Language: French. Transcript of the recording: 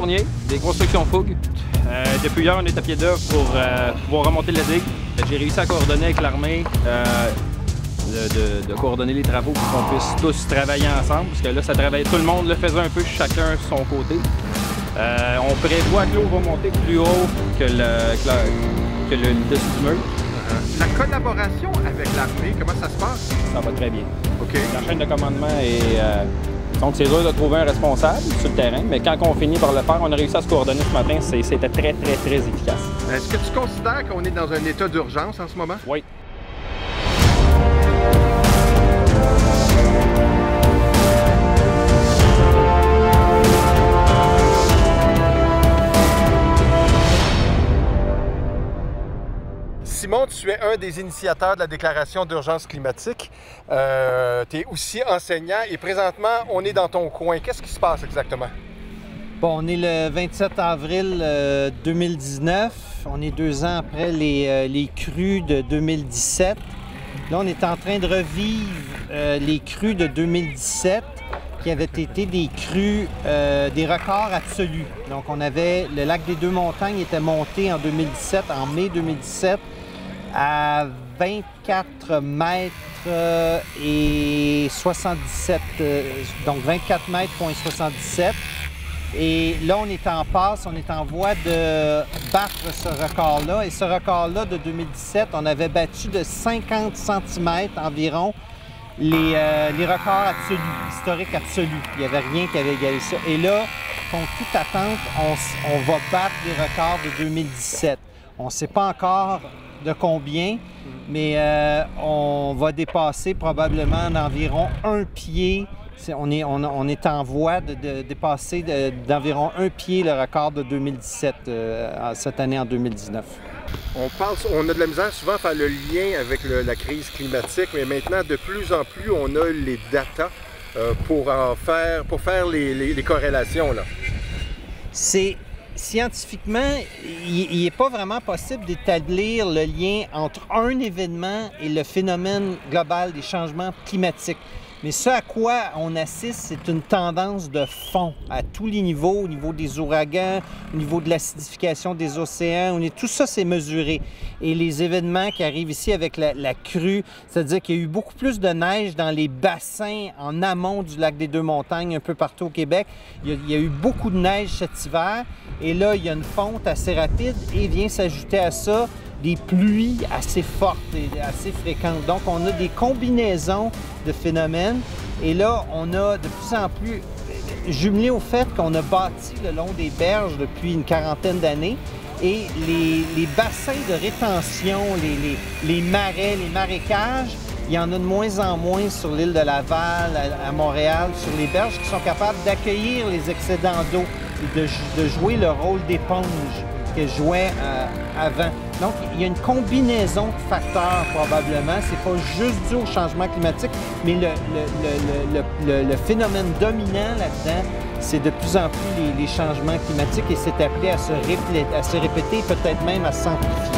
Fournier, des constructions Fougue. Depuis hier, on est à pied d'œuvre pour pouvoir remonter la digue. J'ai réussi à coordonner avec l'armée, de coordonner les travaux pour qu'on puisse tous travailler ensemble, parce que là, ça travaillait, tout le monde le faisait un peu chacun de son côté. On prévoit que l'eau va monter plus haut que le dessus du mur. La collaboration avec l'armée, comment ça se passe? Ça va très bien. OK. La chaîne de commandement est... donc, c'est dur de trouver un responsable sur le terrain, mais quand on finit par le faire, on a réussi à se coordonner ce matin. C'était très efficace. Est-ce que tu considères qu'on est dans un état d'urgence en ce moment? Oui. Simon, tu es un des initiateurs de la déclaration d'urgence climatique. Tu es aussi enseignant et présentement, on est dans ton coin. Qu'est-ce qui se passe exactement? Bon, on est le 27 avril 2019. On est 2 ans après les crues de 2017. Là, on est en train de revivre les crues de 2017 qui avaient été des crues, des records absolus. Donc, on avait le lac des Deux-Montagnes était monté en 2017, en mai 2017, à 24 mètres et 77, donc 24 mètres,77. Et là, on est en passe, on est en voie de battre ce record-là. Et ce record-là de 2017, on avait battu de 50 cm environ les records absolus, historiques absolus. Il n'y avait rien qui avait égalé ça. Et là, contre toute attente, on va battre les records de 2017. On ne sait pas encore de combien, mais on va dépasser probablement d'environ 1 pied. On est en voie de dépasser d'environ 1 pied le record de 2017 cette année en 2019. On a de la misère souvent à faire le lien avec la crise climatique, mais maintenant, de plus en plus, on a les datas pour faire les corrélations, là. Scientifiquement, il n'est pas vraiment possible d'établir le lien entre un événement et le phénomène global des changements climatiques. Mais ce à quoi on assiste, c'est une tendance de fond à tous les niveaux, au niveau des ouragans, au niveau de l'acidification des océans, tout ça c'est mesuré. Et les événements qui arrivent ici avec la crue, c'est-à-dire qu'il y a eu beaucoup plus de neige dans les bassins en amont du lac des Deux-Montagnes, un peu partout au Québec. Il y a eu beaucoup de neige cet hiver et là, il y a une fonte assez rapide et vient s'ajouter à ça des pluies assez fortes et assez fréquentes. Donc, on a des combinaisons de phénomènes et là, on a de plus en plus, jumelé au fait qu'on a bâti le long des berges depuis une quarantaine d'années et les bassins de rétention, les marais, les marécages, il y en a de moins en moins sur l'île de Laval, à Montréal, sur les berges qui sont capables d'accueillir les excédents d'eau et de jouer le rôle d'éponge que jouait avant. Donc, il y a une combinaison de facteurs probablement. C'est pas juste dû au changement climatique, mais le phénomène dominant là-dedans, c'est de plus en plus les changements climatiques et c'est appelé à se répéter, peut-être même à s'amplifier.